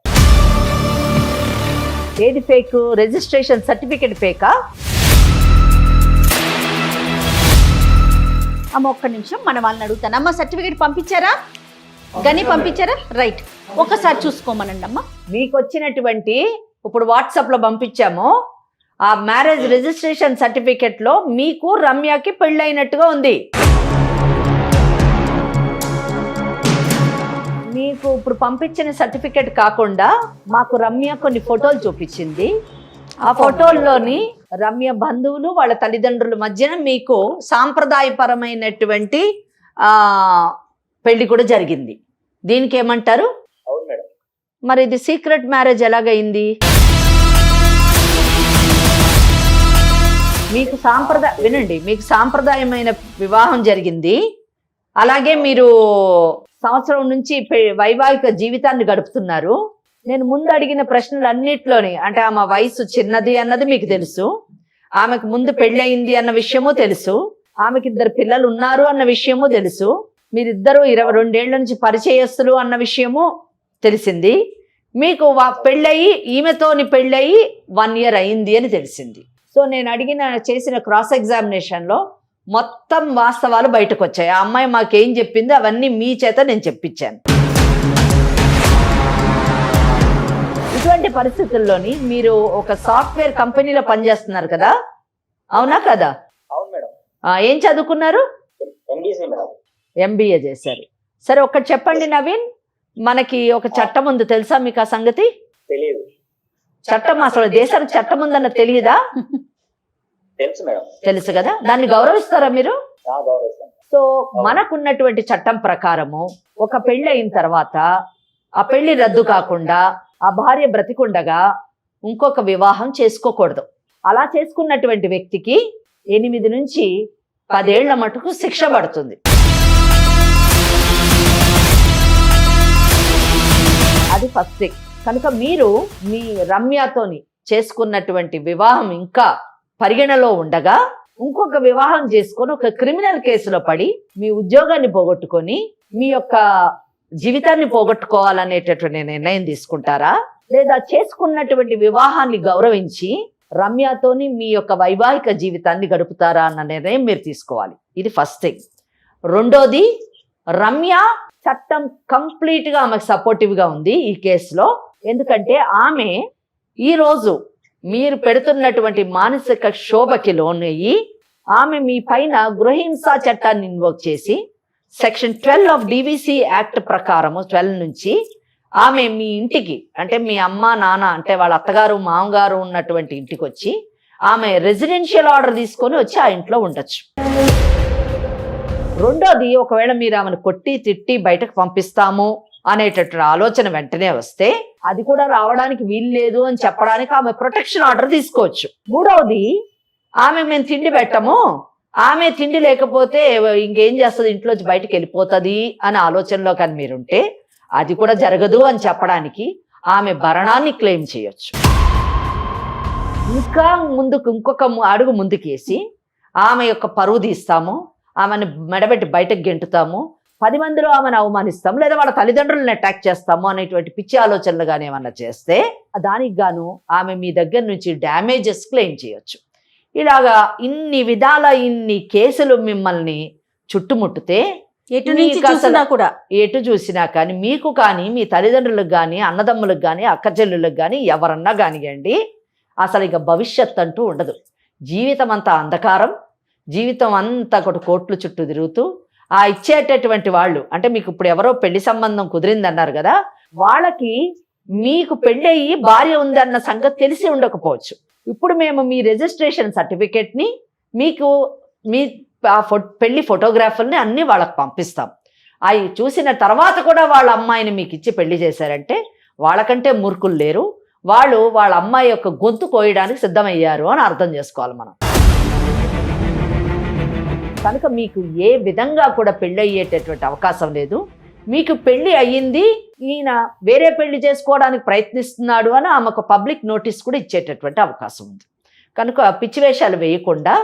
ఏది ఫేక్? Registration certificate ఫేకా? అమ్మ ఒక్క నిమిషం, మన వాళ్ళని అడుగుతాను. అమ్మ సర్టిఫికేట్ పంపించారా? గని పంపించారా? రైట్, ఒకసారి చూసుకోమనండి అమ్మ. మీకు వచ్చినటువంటి ఇప్పుడు వాట్సాప్లో పంపించాము ఆ మ్యారేజ్ రిజిస్ట్రేషన్ సర్టిఫికేట్లో మీకు రమ్యకి పెళ్ళైనట్టుగా ఉంది. మీకు ఇప్పుడు పంపించిన సర్టిఫికేట్ కాకుండా మాకు రమ్య కొన్ని ఫోటోలు చూపించింది. ఆ ఫోటోల్లోని రమ్య బంధువులు వాళ్ళ తల్లిదండ్రుల మధ్యన మీకు సాంప్రదాయపరమైనటువంటి పెళ్లి కూడా జరిగింది. దీనికి ఏమంటారు? అవును మేడం. మరి ఇది సీక్రెట్ మ్యారేజ్ ఎలాగైంది? మీకు వినండి, మీకు సాంప్రదాయమైన వివాహం జరిగింది, అలాగే మీరు సంవత్సరం నుంచి వైవాహిక జీవితాన్ని గడుపుతున్నారు. నేను ముందు అడిగిన ప్రశ్నలన్నిట్లోని అంటే ఆమె వయసు చిన్నది అన్నది మీకు తెలుసు, ఆమెకు ముందు పెళ్ళయింది అన్న విషయము తెలుసు, ఆమెకి 2 పిల్లలు ఉన్నారు అన్న విషయము తెలుసు, మీరిద్దరూ 22 ఏళ్ల నుంచి పరిచయస్తులు అన్న విషయము తెలిసింది, మీకు పెళ్ళయి ఈమెతోని పెళ్ళయి 1 year అయింది అని తెలిసింది. సో నేను చేసిన క్రాస్ ఎగ్జామినేషన్లో మొత్తం వాస్తవాలు బయటకు వచ్చాయి. ఆ అమ్మాయి మాకేం చెప్పింది అవన్నీ మీ చేత నేను చెప్పించాను. ఇటువంటి పరిస్థితుల్లోని మీరు ఒక సాఫ్ట్వేర్ కంపెనీలో పనిచేస్తున్నారు కదా, అవునా కదా? అవును మేడం. ఏం చదువుకున్నారు? MBA చేశారు. సరే, ఒకటి చెప్పండి నవీన్, మనకి ఒక చట్టం ఉంది, తెలుసా మీకు ఆ సంగతి? తెలియదు. చట్టం అసలు దేశానికి చట్టం ఉందన్న తెలియదా? తెలుసు మేడం. తెలుసు కదా, దాన్ని గౌరవిస్తారా మీరు? గౌరవిస్తాను. సో మనకున్నటువంటి చట్టం ప్రకారము ఒక పెళ్లి అయిన తర్వాత ఆ పెళ్లి రద్దు కాకుండా ఆ భార్య బ్రతికుండగా ఇంకొక వివాహం చేసుకోకూడదు. అలా చేసుకున్నటువంటి వ్యక్తికి 8 నుంచి 10 ఏళ్ల మటుకు శిక్ష పడుతుంది. అది ఫస్ట్ థింగ్. కనుక మీరు మీ రమ్యతోని చేసుకున్నటువంటి వివాహం ఇంకా పరిగణలో ఉండగా ఇంకొక వివాహం చేసుకొని ఒక క్రిమినల్ కేసులో పడి మీ ఉద్యోగాన్ని పోగొట్టుకొని మీ యొక్క జీవితాన్ని పోగొట్టుకోవాలనేటటువంటి నిర్ణయం తీసుకుంటారా, లేదా చేసుకున్నటువంటి వివాహాన్ని గౌరవించి రమ్యతోని మీ యొక్క వైవాహిక జీవితాన్ని గడుపుతారా అన్న నిర్ణయం మీరు తీసుకోవాలి. ఇది ఫస్ట్ థింగ్. రెండోది, రమ్య చట్టం కంప్లీట్గా ఆమెకు సపోర్టివ్గా ఉంది ఈ కేసులో. ఎందుకంటే ఆమె ఈరోజు మీరు పెడుతున్నటువంటి మానసిక శోభకి లోనయ్యి ఆమె మీ పైన గృహహింసా చట్టాన్ని ఇన్వోక్ చేసి సెక్షన్ 12 ఆఫ్ DVC యాక్ట్ ప్రకారము 12 నుంచి ఆమె మీ ఇంటికి అంటే మీ అమ్మ నాన్న అంటే వాళ్ళ అత్తగారు మామగారు ఉన్నటువంటి ఇంటికి వచ్చి ఆమె రెసిడెన్షియల్ ఆర్డర్ తీసుకొని వచ్చి ఆ ఇంట్లో ఉండొచ్చు. రెండోది, ఒకవేళ మీరు ఆమెను కొట్టి తిట్టి బయటకు పంపిస్తాము అనేటటువంటి ఆలోచన వెంటనే వస్తే అది కూడా రావడానికి వీలు లేదు అని చెప్పడానికి ఆమె ప్రొటెక్షన్ ఆర్డర్ తీసుకోవచ్చు. మూడవది, ఆమె మేము తిండి పెట్టము, ఆమె తిండి లేకపోతే ఇంకేం చేస్తుంది, ఇంట్లోంచి బయటకు వెళ్ళిపోతుంది అనే ఆలోచనలో కానీ మీరుంటే అది కూడా జరగదు అని చెప్పడానికి ఆమె భరణాన్ని క్లెయిమ్ చేయొచ్చు. ఇంకా ముందుకు ఇంకొక అడుగు ముందుకేసి ఆమె యొక్క పరువు తీస్తాము, ఆమెను మెడబెట్టి బయటకు గెంటుతాము, 10 మందిలో ఆమెను అవమానిస్తాము, లేదా వాళ్ళ తల్లిదండ్రులను అటాక్ చేస్తాము అనేటువంటి పిచ్చి ఆలోచనలు కానీ ఏమన్నా చేస్తే దానికి గాను ఆమె మీ దగ్గర నుంచి డ్యామేజెస్ క్లెయిమ్ చేయొచ్చు. ఇలాగా ఇన్ని విధాల ఇన్ని కేసులు మిమ్మల్ని చుట్టుముట్టితే ఎటు చూసినా కానీ మీకు కానీ మీ తల్లిదండ్రులకు కానీ అన్నదమ్ములకు కానీ అక్కచెల్లులకు కానీ ఎవరన్నా కానివ్వండి అసలు ఇక భవిష్యత్ అంటూ ఉండదు. జీవితం అంతా అంధకారం, జీవితం అంతా ఒకటి కోట్లు చుట్టూ తిరుగుతూ ఆ ఇచ్చేటటువంటి వాళ్ళు అంటే మీకు ఇప్పుడు ఎవరో పెళ్లి సంబంధం కుదిరిందన్నారు కదా, వాళ్ళకి మీకు పెళ్ళి అయ్యి భార్య ఉందన్న సంగతి తెలిసి ఉండకపోవచ్చు. ఇప్పుడు మేము మీ రిజిస్ట్రేషన్ సర్టిఫికేట్ని మీకు మీ పెళ్లి ఫోటోగ్రాఫర్ని అన్నీ వాళ్ళకి పంపిస్తాం. అవి చూసిన తర్వాత కూడా వాళ్ళ అమ్మాయిని మీకు ఇచ్చి పెళ్లి చేశారంటే వాళ్ళకంటే మూర్ఖులు లేరు, వాళ్ళు వాళ్ళ అమ్మాయి యొక్క గొంతు కోయడానికి సిద్ధమయ్యారు అని అర్థం చేసుకోవాలి మనం. కనుక మీకు ఏ విధంగా కూడా పెళ్ళి అయ్యేటటువంటి అవకాశం లేదు. మీకు పెళ్లి అయ్యింది, ఈయన వేరే పెళ్లి చేసుకోవడానికి ప్రయత్నిస్తున్నాడు అని ఆమెకు పబ్లిక్ నోటీస్ కూడా ఇచ్చేటటువంటి అవకాశం ఉంది. కనుక పిచ్చి వేషాలు వేయకుండా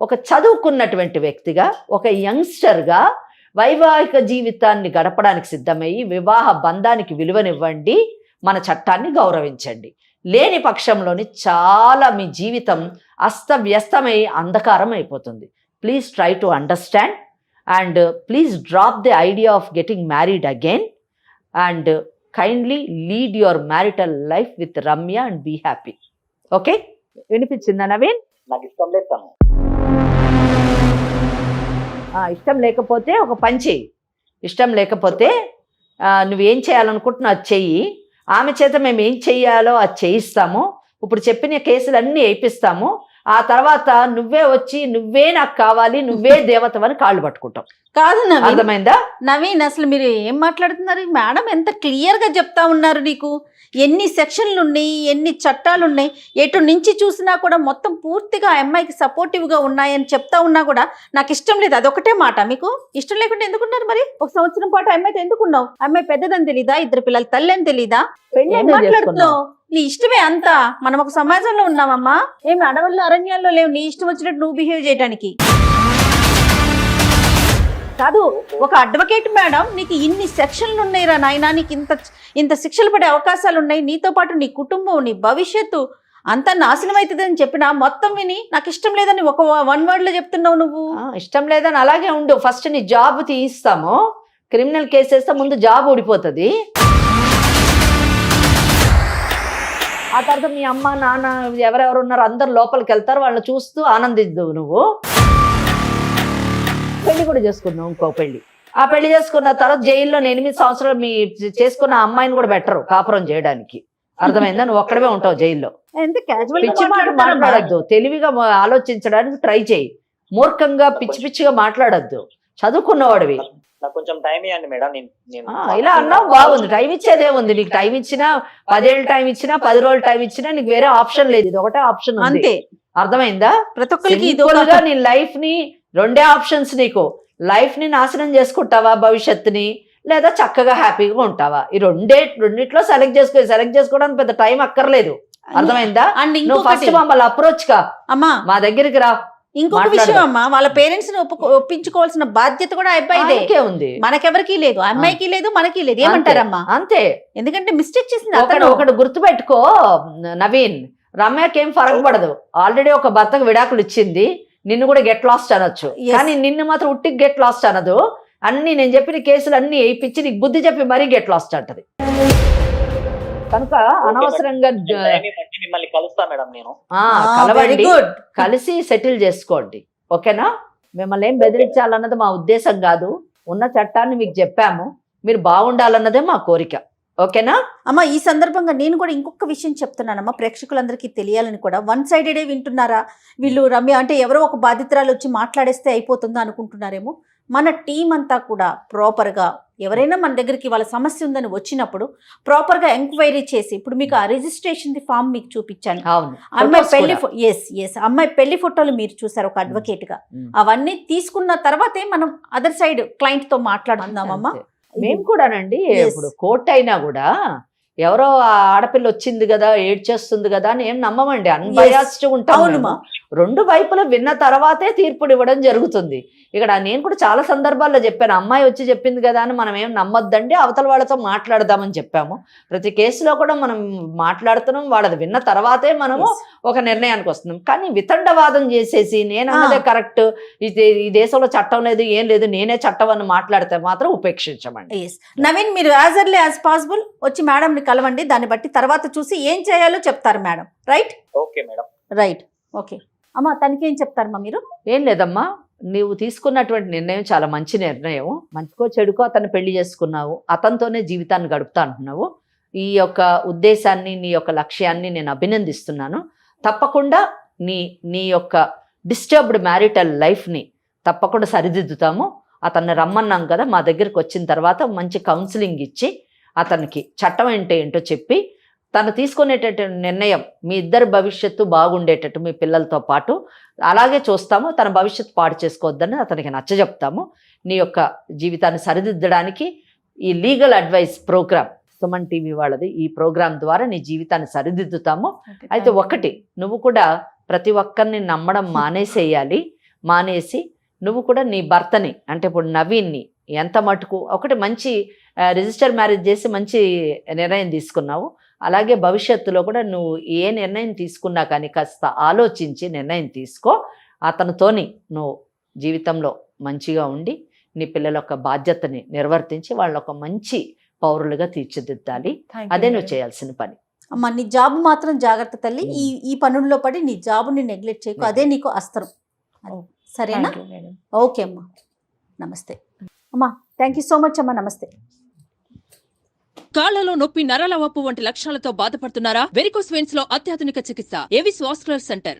ఒక చదువుకున్నటువంటి వ్యక్తిగా, ఒక యంగ్స్టర్గా వైవాహిక జీవితాన్ని గడపడానికి సిద్ధమయ్యి వివాహ బంధానికి విలువనివ్వండి, మన చట్టాన్ని గౌరవించండి. లేని పక్షంలోని చాలా మీ జీవితం అస్తవ్యస్తమై అంధకారం అయిపోతుంది. Please try to understand and please drop the idea of getting married again and kindly lead your marital life with Ramya and be happy. Okay, వినిపించిందా నవీన్? నాకు ఇష్టం లేదు తను. ఇష్టం లేకపోతే ఒక పని చెయ్యి. ఇష్టం లేకపోతే నువ్వేం చేయాలనుకుంటున్నావు అది చెయ్యి. ఆమె చేత మేము ఏం చెయ్యాలో అది చేయిస్తాము. ఇప్పుడు చెప్పిన కేసులన్నీ వేయిస్తాము. ఆ తర్వాత నువ్వే వచ్చి నువ్వే నాకు కావాలి, నువ్వే దేవతవని కాళ్ళు పట్టుకుంటావు. కాదు నవీన్, అర్థమైందా? నవీన్ అసలు మీరు ఏం మాట్లాడుతున్నారు? మేడం ఎంత క్లియర్ గా చెప్తా ఉన్నారు. నీకు ఎన్ని సెక్షన్లు ఉన్నాయి, ఎన్ని చట్టాలు ఉన్నాయి, ఎటు నుంచి చూసినా కూడా మొత్తం పూర్తిగా ఆ అమ్మాయికి సపోర్టివ్ గా ఉన్నాయని చెప్తా ఉన్నా కూడా నాకు ఇష్టం లేదు. అదొకటే మాట. మీకు ఇష్టం లేకుండా ఎందుకున్నారు మరి? ఒక సంవత్సరం పాటు అమ్మాయితో ఎందుకున్నావు? అమ్మాయి పెద్దదని తెలీదా? 2 పిల్లల తల్లి అని తెలీదా? ఏం మాట్లాడుతున్నావు? నీ ఇష్టమే అంతా. మనం ఒక సమాజంలో ఉన్నామమ్మా. ఏమి అడవుల్లో అరణ్యాల్లో లేవు నీ ఇష్టం వచ్చినట్టు నువ్వు బిహేవ్ చేయడానికి. కాదు, ఒక అడ్వకేట్ మేడం నీకు ఇన్ని సెక్షన్లు ఉన్నాయిరా నాయనా, నీకు ఇంత శిక్షలు పడే అవకాశాలు ఉన్నాయి, నీతో పాటు నీ కుటుంబం, నీ భవిష్యత్తు అంతా నాశనం అవుతుందని చెప్పినా మొత్తం విని నాకు ఇష్టం లేదని ఒక 1 word లో చెప్తున్నావు నువ్వు. ఇష్టం లేదని అలాగే ఉండు. ఫస్ట్ నీ జాబ్ తీయిస్తాము. క్రిమినల్ కేసు వేస్తే ముందు జాబ్ ఊడిపోతుంది. ఆ తర్వాత మీ అమ్మ నాన్న ఎవరెవరు ఉన్నారు అందరు లోపలికి వెళ్తారు. వాళ్ళని చూస్తూ ఆనందిద్దు. నువ్వు పెళ్లి కూడా చేసుకున్నావు, ఇంకో పెళ్లి. ఆ పెళ్లి చేసుకున్న తర్వాత జైల్లో 8 సంవత్సరాలు మీ చేసుకున్న అమ్మాయిని కూడా బెటరు కాపురం చేయడానికి. అర్థమైందా? నువ్వు ఒక్కడమే ఉంటావు జైల్లో. పిచ్చి మాట మాట్లాడద్దు. తెలివిగా ఆలోచించడానికి ట్రై చేయి. మూర్ఖంగా పిచ్చి పిచ్చిగా మాట్లాడద్దు. చదువుకున్నవాడివి. నాకు కొంచెం టైం ఇవ్వండి మేడం. ఇలా అన్నావు బాగుంది. టైం ఇచ్చేదే ఉంది. నీకు టైం ఇచ్చినా 10 ఏళ్ళు టైం ఇచ్చినా 10 రోజులు టైం ఇచ్చినా నీకు వేరే ఆప్షన్ లేదు. ఇది ఒకటే ఆప్షన్ అంతే. అర్థమైందా? ప్రతి ఒక్కరికి నీ లైఫ్ ని 2 ఆప్షన్స్. నీకు లైఫ్ ని నాశనం చేసుకుంటావా భవిష్యత్తుని, లేదా చక్కగా హ్యాపీగా ఉంటావా? ఈ రెండిట్లో సెలెక్ట్ చేసుకోవడానికి పెద్ద టైం అక్కర్లేదు. అర్థమైందా? నువ్వు ఫస్ట్ మమ్మల్ని అప్రోచ్ కా అమ్మా, మా దగ్గరికి రా. ఇంకొక విషయం అమ్మా, వాళ్ళ పేరెంట్స్ ని ఒప్పించుకోవాల్సిన బాధ్యత కూడా అబ్బాయిదే ఉంది. మనకెవరికి లేదు, అమ్మాయికి లేదు, మనకి లేదు. ఏమంటారమ్మా? అంతే. ఎందుకంటే మిస్టేక్ చేసింది ఒకటి గుర్తుపెట్టుకో నవీన్, రమ్యకి ఏం ఫరక్ పడదు. ఆల్రెడీ ఒక భర్తకు విడాకులు ఇచ్చింది. నిన్ను కూడా గెట్ లాస్ట్ అనొచ్చు, కానీ నిన్ను మాత్రం ఉట్టికి గెట్ లాస్ట్ అనదు. అన్ని నేను చెప్పిన కేసులు అన్ని వేయించి నీకు బుద్ధి చెప్పి మరీ గెట్ లాస్ట్ అంటది. కనుక అనవసరంగా మిమ్మల్ని కలుస్తా మేడం. నేను కలవండి, కలిసి సెటిల్ చేసుకోండి. ఓకేనా? మిమ్మల్ని ఏం బెదిరించాలన్నది మా ఉద్దేశం కాదు. ఉన్న చట్టాన్ని మీకు చెప్పాము, మీరు బాగుండాలన్నదే మా కోరిక. ఓకేనా అమ్మ? ఈ సందర్భంగా నేను కూడా ఇంకొక విషయం చెప్తున్నానమ్మా, ప్రేక్షకులందరికీ తెలియాలని కూడా. 1 సైడెడే వింటున్నారా వీళ్ళు? రమ్య అంటే ఎవరో ఒక బాధితురాలు వచ్చి మాట్లాడేస్తే అయిపోతుందా అనుకుంటున్నారేమో. మన టీం అంతా కూడా ప్రాపర్గా, ఎవరైనా మన దగ్గరికి వాళ్ళ సమస్య ఉందని వచ్చినప్పుడు ప్రాపర్గా ఎంక్వైరీ చేసి, ఇప్పుడు మీకు ఆ రిజిస్ట్రేషన్ ఫామ్ మీకు చూపించాను. అమ్మాయి పెళ్లి అమ్మాయి పెళ్లి ఫోటోలు మీరు చూసారు ఒక అడ్వకేట్ గా. అవన్నీ తీసుకున్న తర్వాతే మనం అదర్ సైడ్ క్లయింట్ తో మాట్లాడుతున్నామమ్మా. మేము కూడానండి. ఇప్పుడు కోర్టు అయినా కూడా ఎవరో ఆడపిల్ల వచ్చింది కదా, ఏడ్చేస్తుంది కదా అని ఏం నమ్మమండి. అన్బయాస్డ్ ఉంటాము. 2 వైపులు విన్న తర్వాతే తీర్పుడు ఇవ్వడం జరుగుతుంది. ఇక్కడ నేను కూడా చాలా సందర్భాల్లో చెప్పాను, అమ్మాయి వచ్చి చెప్పింది కదా అని మనం ఏం నమ్మొద్దండి, అవతల వాళ్ళతో మాట్లాడదామని చెప్పాము. ప్రతి కేసులో కూడా మనం మాట్లాడుతున్నాం, వాళ్ళది విన్న తర్వాతే మనము ఒక నిర్ణయానికి వస్తున్నాం. కానీ వితండవాదం చేసేసి నేను అన్నదే కరెక్ట్, ఈ దేశంలో చట్టం లేదు ఏం లేదు, నేనే చట్టం అని మాట్లాడితే మాత్రం ఉపేక్షించమండి. నవీన్, మీరు యాజ్ ఎర్లీ యాజ్ పాసిబుల్ వచ్చి మేడంని కలవండి. దాన్ని బట్టి తర్వాత చూసి ఏం చేయాలో చెప్తారు madam. Right? Okay madam. Right. Okay అమ్మా, తనకి ఏం చెప్తారమ్మా మీరు? ఏం లేదమ్మా, నీవు తీసుకున్నటువంటి నిర్ణయం చాలా మంచి నిర్ణయం. మంచికో చెడుకో అతన్ని పెళ్లి చేసుకున్నావు, అతనితోనే జీవితాన్ని గడుపుతా అంటున్నావు. ఈ యొక్క ఉద్దేశాన్ని, నీ యొక్క లక్ష్యాన్ని నేను అభినందిస్తున్నాను. తప్పకుండా నీ యొక్క డిస్టర్బ్డ్ మ్యారిటల్ లైఫ్ని తప్పకుండా సరిదిద్దుతాము. అతన్ని రమ్మన్నాం కదా, మా దగ్గరికి వచ్చిన తర్వాత మంచి కౌన్సిలింగ్ ఇచ్చి అతనికి చట్టం ఏంటో చెప్పి తను తీసుకునేటటువంటి నిర్ణయం మీ ఇద్దరు భవిష్యత్తు బాగుండేటట్టు మీ పిల్లలతో పాటు అలాగే చూస్తాము. తన భవిష్యత్తు పాడు చేసుకోవద్దని అతనికి నచ్చజెప్తాము. నీ యొక్క జీవితాన్ని సరిదిద్దడానికి ఈ legal advice program Suman TV వాళ్ళది, ఈ ప్రోగ్రాం ద్వారా నీ జీవితాన్ని సరిదిద్దుతాము. అయితే ఒకటి, నువ్వు కూడా ప్రతి ఒక్కరిని నమ్మడం మానేసేయాలి. మానేసి నువ్వు కూడా నీ భర్తని అంటే ఇప్పుడు నవీన్ని ఎంత మటుకు ఒకటి మంచి రిజిస్టర్ మ్యారేజ్ చేసి మంచి నిర్ణయం తీసుకున్నావు. అలాగే భవిష్యత్తులో కూడా నువ్వు ఏ నిర్ణయం తీసుకున్నా కానీ కాస్త ఆలోచించి నిర్ణయం తీసుకో. అతనితోని నువ్వు జీవితంలో మంచిగా ఉండి నీ పిల్లల యొక్క బాధ్యతని నిర్వర్తించి వాళ్ళ ఒక మంచి పౌరులుగా తీర్చిదిద్దాలి. అదే నువ్వు చేయాల్సిన పని. అమ్మ నీ జాబ్ మాత్రం జాగ్రత్త తల్లి. ఈ పనుల్లో పడి నీ జాబుని నెగ్లెక్ట్ చేయకు, అదే నీకు అస్త్రం. సరేనా? ఓకే అమ్మా, నమస్తే అమ్మా. థ్యాంక్ యూ సో మచ్ అమ్మా, నమస్తే. కాళ్లలో నొప్పి, నరాల వాపు వంటి లక్షణాలతో బాధపడుతున్నారా? వెరికోస్ వెయిన్స్ లో అత్యాధునిక చికిత్స ఏవిస్ వాస్కులర్ సెంటర్.